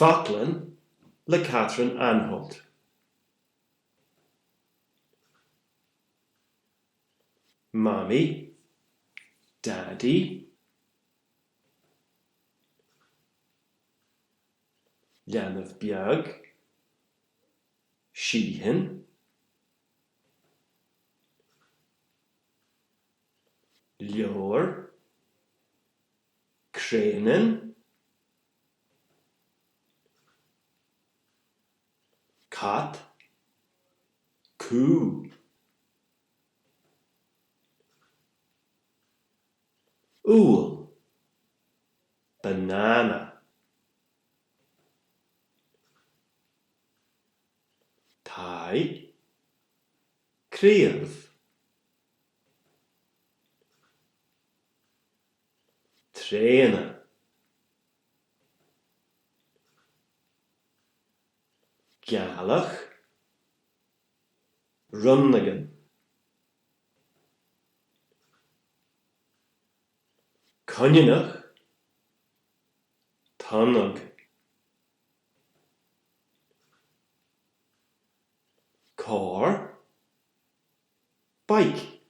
Faclan le Catherine Anholt. Mommy, Daddy, Leannav Biag, Sheehan, Leor, Cranen, Cat, Coo, Ool, Banana, Thai, Creav, Trainer, Sgoil-àraich, Runnigan, Connionach, Tonnog, Car, Bike.